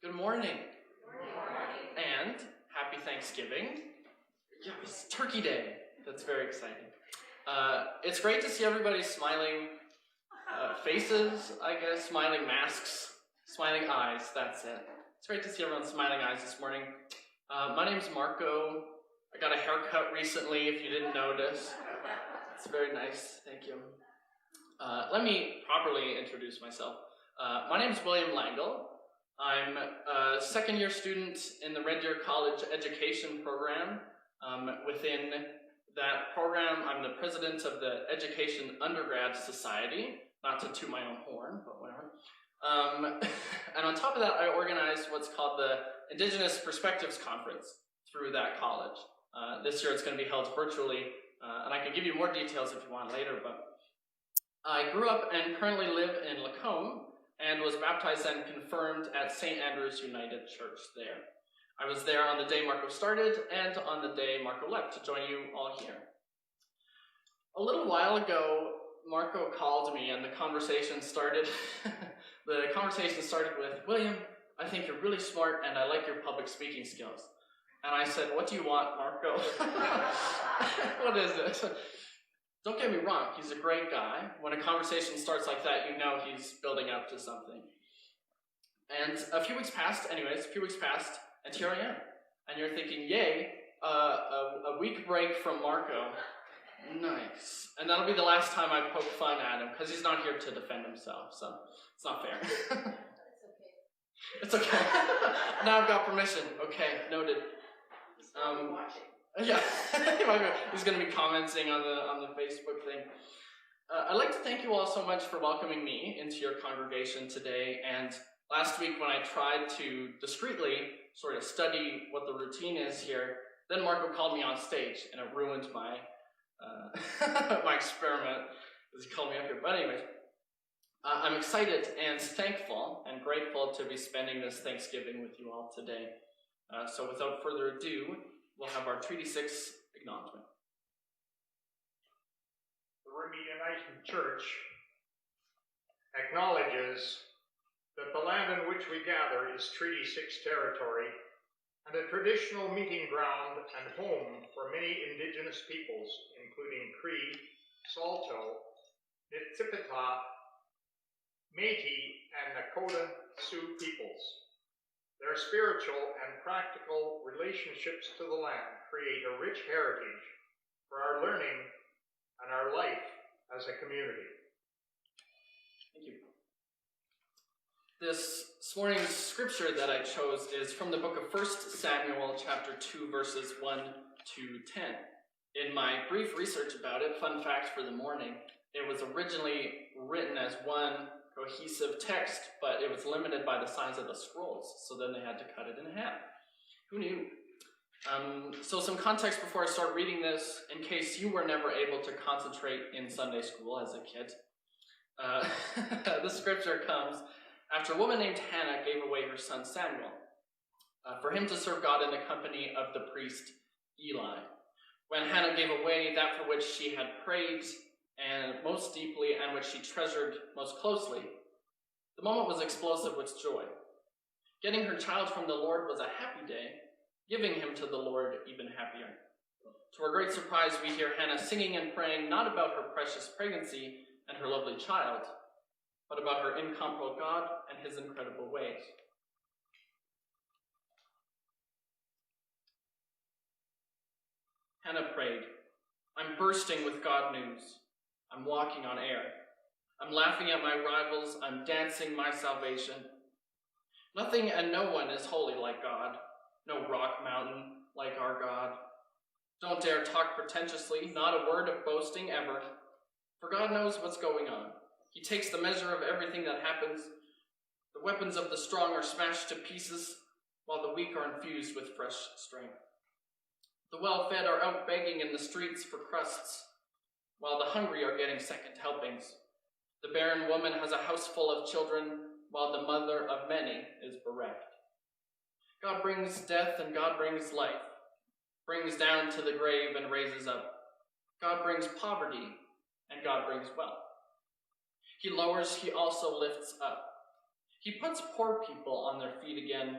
Good morning. And happy Thanksgiving. Yeah, it's Turkey Day. That's very exciting. It's great to see everybody's smiling faces, I guess, smiling masks, smiling eyes, that's it. It's great to see everyone's smiling eyes this morning. My name's Marco. I got a haircut recently, if you didn't notice. It's very nice, thank you. Let me properly introduce myself. My name's William Langille. I'm a second-year student in the Red Deer College Education Program. Within that program, I'm the president of the Education Undergrad Society, not to toot my own horn, but whatever. And on top of that, I organize what's called the Indigenous Perspectives Conference through that college. This year it's going to be held virtually, and I can give you more details if you want later, but I grew up and currently live in Lacombe, and was baptized and confirmed at St. Andrew's United Church there. I was there on the day Marco started and on the day Marco left to join you all here. A little while ago, Marco called me and the conversation started. The conversation started with, "William, I think you're really smart and I like your public speaking skills." And I said, "What do you want, Marco?" What is it? Don't get me wrong, he's a great guy. When a conversation starts like that, you know he's building up to something. And a few weeks passed, and here I am. And you're thinking, yay, a week break from Marco. Nice. And that'll be the last time I poke fun at him, because he's not here to defend himself, so it's not fair. It's okay. Now I've got permission. Okay, noted. Yeah, he's going to be commenting on the Facebook thing. I'd like to thank you all so much for welcoming me into your congregation today. And last week when I tried to discreetly sort of study what the routine is here, then Marco called me on stage and it ruined my my experiment as he called me up here. But anyways, I'm excited and thankful and grateful to be spending this Thanksgiving with you all today. So without further ado, we'll have our Treaty 6 acknowledgement. The RUC United Church acknowledges that the land in which we gather is Treaty 6 territory and a traditional meeting ground and home for many Indigenous peoples, including Cree, Saulteaux, Nitsipita, Métis, and Nakota Sioux peoples. Their spiritual and practical relationships to the land create a rich heritage for our learning and our life as a community. Thank you. This morning's scripture that I chose is from the book of 1 Samuel chapter 2, verses 1 to 10. In my brief research about it, fun fact for the morning, it was originally written as one cohesive text, but it was limited by the size of the scrolls, so then they had to cut it in half. Who knew? So some context before I start reading this, in case you were never able to concentrate in Sunday school as a kid. The scripture comes after a woman named Hannah gave away her son Samuel for him to serve God in the company of the priest Eli. When Hannah gave away that for which she had prayed and most deeply, and which she treasured most closely, the moment was explosive with joy. Getting her child from the Lord was a happy day, giving him to the Lord even happier. To our great surprise, we hear Hannah singing and praying not about her precious pregnancy and her lovely child, but about her incomparable God and his incredible ways. Hannah prayed, "I'm bursting with God news. I'm walking on air. I'm laughing at my rivals. I'm dancing my salvation. Nothing and no one is holy like God. No rock mountain like our God. Don't dare talk pretentiously, not a word of boasting ever. For God knows what's going on. He takes the measure of everything that happens. The weapons of the strong are smashed to pieces, while the weak are infused with fresh strength. The well-fed are out begging in the streets for crusts, while the hungry are getting second helpings. The barren woman has a house full of children, while the mother of many is bereft. God brings death and God brings life, brings down to the grave and raises up. God brings poverty and God brings wealth. He lowers, he also lifts up. He puts poor people on their feet again.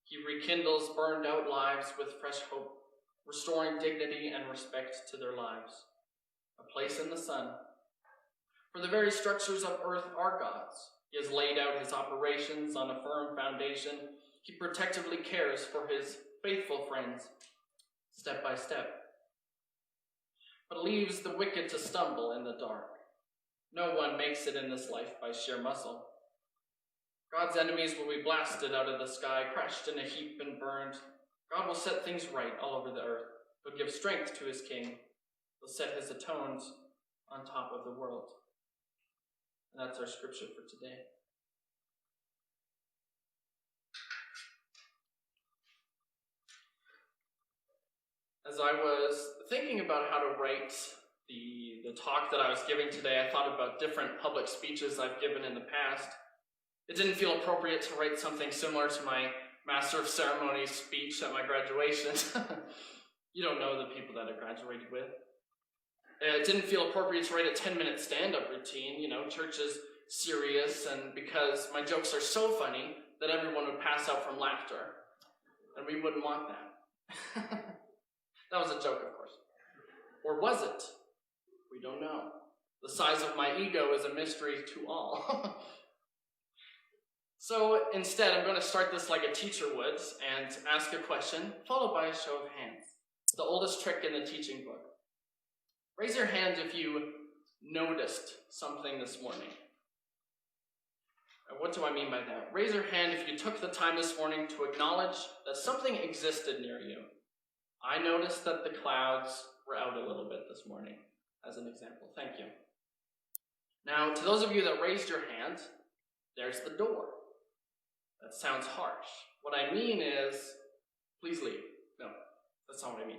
He rekindles burned out lives with fresh hope, restoring dignity and respect to their lives. A place in the sun. For the very structures of earth are God's. He has laid out his operations on a firm foundation. He protectively cares for his faithful friends, step by step, but leaves the wicked to stumble in the dark. No one makes it in this life by sheer muscle. God's enemies will be blasted out of the sky, crushed in a heap and burned. God will set things right all over the earth. He'll give strength to his king. He'll set his atones on top of the world. And that's our scripture for today. As I was thinking about how to write the talk that I was giving today, I thought about different public speeches I've given in the past. It didn't feel appropriate to write something similar to my Master of Ceremonies speech at my graduation. You don't know the people that I graduated with. It didn't feel appropriate to write a 10-minute stand-up routine. Church is serious, and because my jokes are so funny that everyone would pass out from laughter. And we wouldn't want that. That was a joke, of course. Or was it? We don't know. The size of my ego is a mystery to all. So instead, I'm going to start this like a teacher would and ask a question, followed by a show of hands. It's the oldest trick in the teaching book. Raise your hand if you noticed something this morning. What do I mean by that? Raise your hand if you took the time this morning to acknowledge that something existed near you. I noticed that the clouds were out a little bit this morning, as an example. Thank you. Now, to those of you that raised your hand, there's the door. That sounds harsh. What I mean is, please leave. No, that's not what I mean.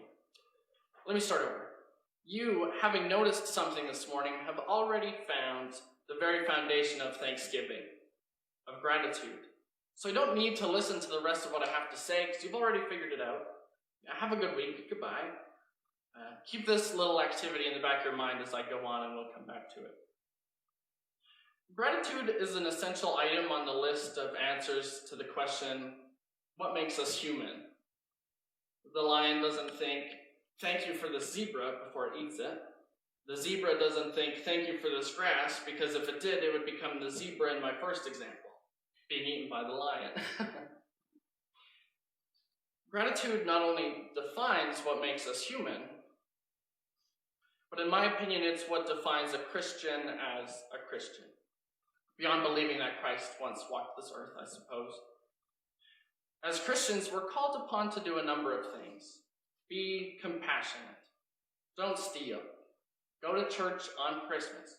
Let me start over. You, having noticed something this morning, have already found the very foundation of thanksgiving, of gratitude. So you don't need to listen to the rest of what I have to say, because you've already figured it out. Have a good week. Goodbye. Keep this little activity in the back of your mind as I go on, and we'll come back to it. Gratitude is an essential item on the list of answers to the question, what makes us human? The lion doesn't think, thank you for this zebra before it eats it. The zebra doesn't think, thank you for this grass, because if it did, it would become the zebra in my first example, being eaten by the lion. Gratitude not only defines what makes us human, but in my opinion, it's what defines a Christian as a Christian. Beyond believing that Christ once walked this earth, I suppose. As Christians, we're called upon to do a number of things. Be compassionate. Don't steal. Go to church on Christmas.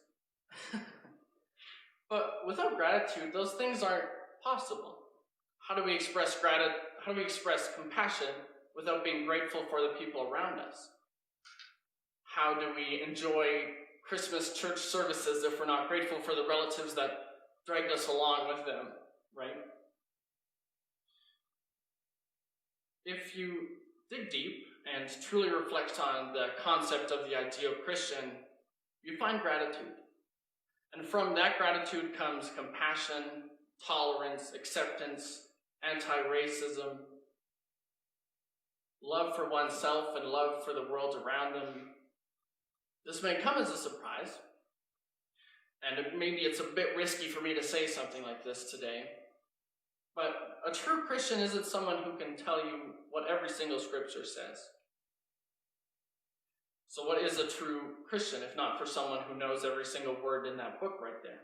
But without gratitude, those things aren't possible. How do we express compassion without being grateful for the people around us? How do we enjoy Christmas church services if we're not grateful for the relatives that dragged us along with them, right? If you dig deep and truly reflect on the concept of the ideal Christian, you find gratitude. And from that gratitude comes compassion, tolerance, acceptance, anti-racism, love for oneself and love for the world around them. This may come as a surprise, and maybe it's a bit risky for me to say something like this today, but a true Christian isn't someone who can tell you what every single scripture says. So what is a true Christian, if not for someone who knows every single word in that book right there?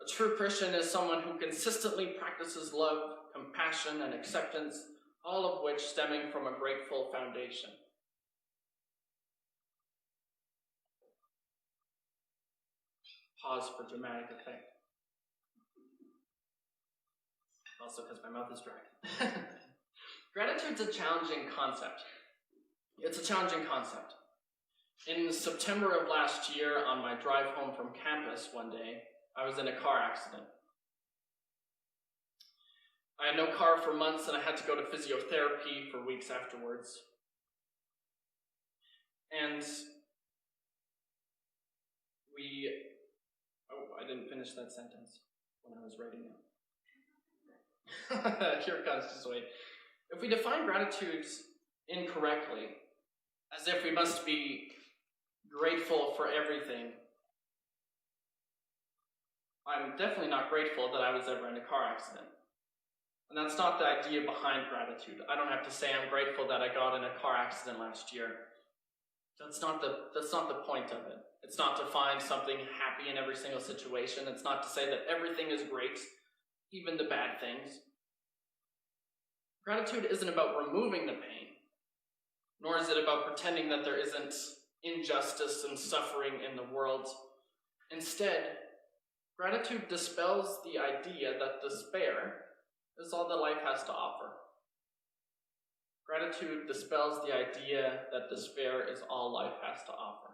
A true Christian is someone who consistently practices love, compassion, and acceptance, all of which stemming from a grateful foundation. Pause for dramatic effect. Also because my mouth is dry. Gratitude's a challenging concept. It's a challenging concept. In September of last year, on my drive home from campus one day, I was in a car accident. I had no car for months, and I had to go to physiotherapy for weeks afterwards. And I didn't finish that sentence. when I was writing it. Here it comes, just wait. If we define gratitudes incorrectly, as if we must be grateful for everything, I'm definitely not grateful that I was ever in a car accident. And that's not the idea behind gratitude. I don't have to say I'm grateful that I got in a car accident last year. That's not the point of it. It's not to find something happy in every single situation. It's not to say that everything is great, even the bad things. Gratitude isn't about removing the pain, nor is it about pretending that there isn't injustice and suffering in the world. Instead, gratitude dispels the idea that despair is all that life has to offer. Gratitude dispels the idea that despair is all life has to offer.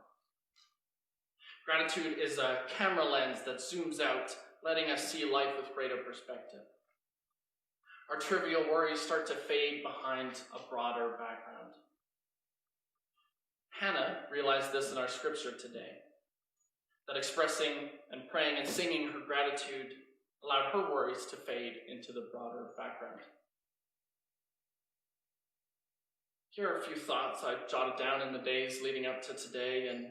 Gratitude is a camera lens that zooms out, letting us see life with greater perspective. Our trivial worries start to fade behind a broader background. Hannah realized this in our scripture today, that expressing and praying and singing her gratitude allowed her worries to fade into the broader background. Here are a few thoughts I jotted down in the days leading up to today, and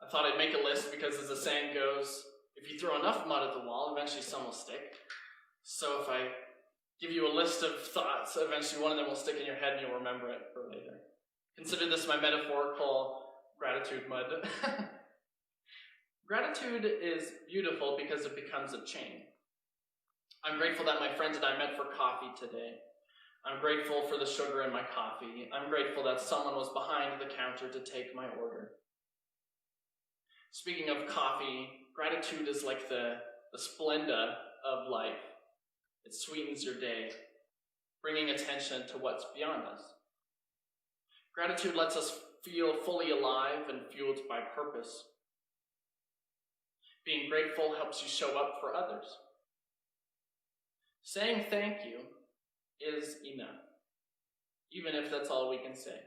I thought I'd make a list because, as the saying goes, if you throw enough mud at the wall, eventually some will stick. So if I give you a list of thoughts, eventually one of them will stick in your head and you'll remember it for later. Consider this my metaphorical gratitude mud. Gratitude is beautiful because it becomes a chain. I'm grateful that my friends and I met for coffee today. I'm grateful for the sugar in my coffee. I'm grateful that someone was behind the counter to take my order. Speaking of coffee, gratitude is like the Splenda of life. It sweetens your day, bringing attention to what's beyond us. Gratitude lets us feel fully alive and fueled by purpose. Being grateful helps you show up for others. Saying thank you is enough, even if that's all we can say.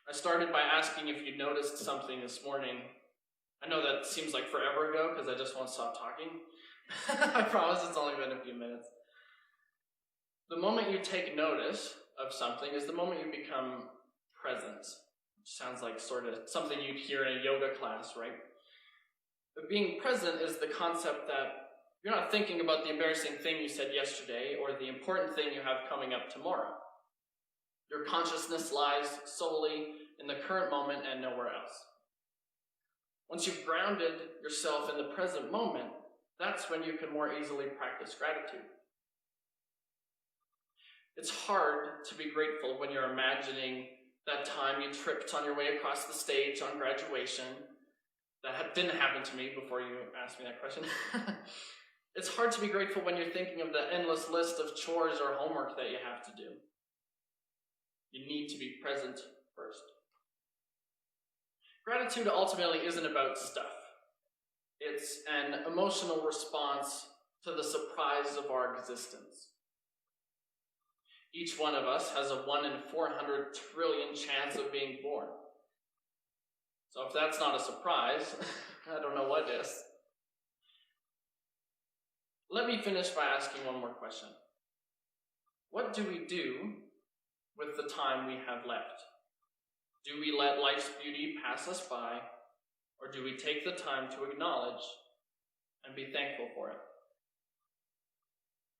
I started by asking if you noticed something this morning. I know that seems like forever ago because I just won't stop talking. I promise it's only been a few minutes. The moment you take notice of something is the moment you become present. Which sounds like sort of something you'd hear in a yoga class, right? But being present is the concept that you're not thinking about the embarrassing thing you said yesterday or the important thing you have coming up tomorrow. Your consciousness lies solely in the current moment and nowhere else. Once you've grounded yourself in the present moment, that's when you can more easily practice gratitude. It's hard to be grateful when you're imagining that time you tripped on your way across the stage on graduation. That didn't happen to me before you asked me that question. It's hard to be grateful when you're thinking of the endless list of chores or homework that you have to do. You need to be present first. Gratitude ultimately isn't about stuff. It's an emotional response to the surprise of our existence. Each one of us has a 1 in 400 trillion chance of being born. So if that's not a surprise, I don't know what is. Let me finish by asking one more question. What do we do with the time we have left? Do we let life's beauty pass us by, or do we take the time to acknowledge and be thankful for it?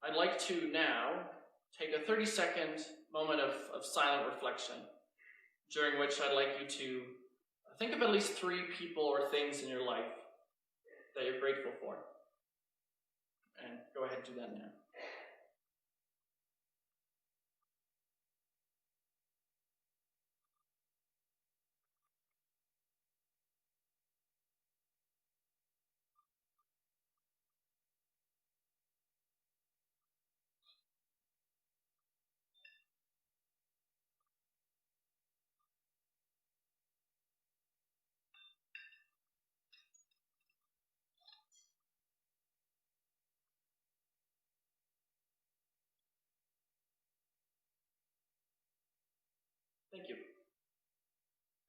I'd like to now take a 30-second moment of silent reflection, during which I'd like you to think of at least 3 people or things in your life that you're grateful for. And go ahead and do that now. Thank you.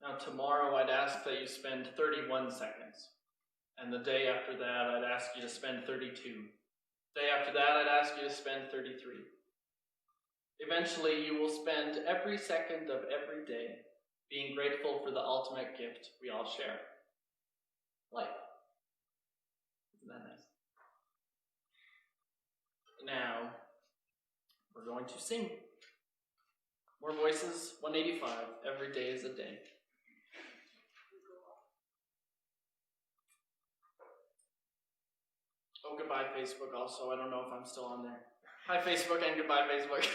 Now tomorrow I'd ask that you spend 31 seconds And the day after that, I'd ask you to spend 32. Day after that, I'd ask you to spend 33. Eventually, you will spend every second of every day being grateful for the ultimate gift we all share. Life. Isn't that nice? Now, we're going to sing. More voices, 185. Every day is a day. Oh, goodbye, Facebook, also. I don't know if I'm still on there. Hi, Facebook, and goodbye, Facebook.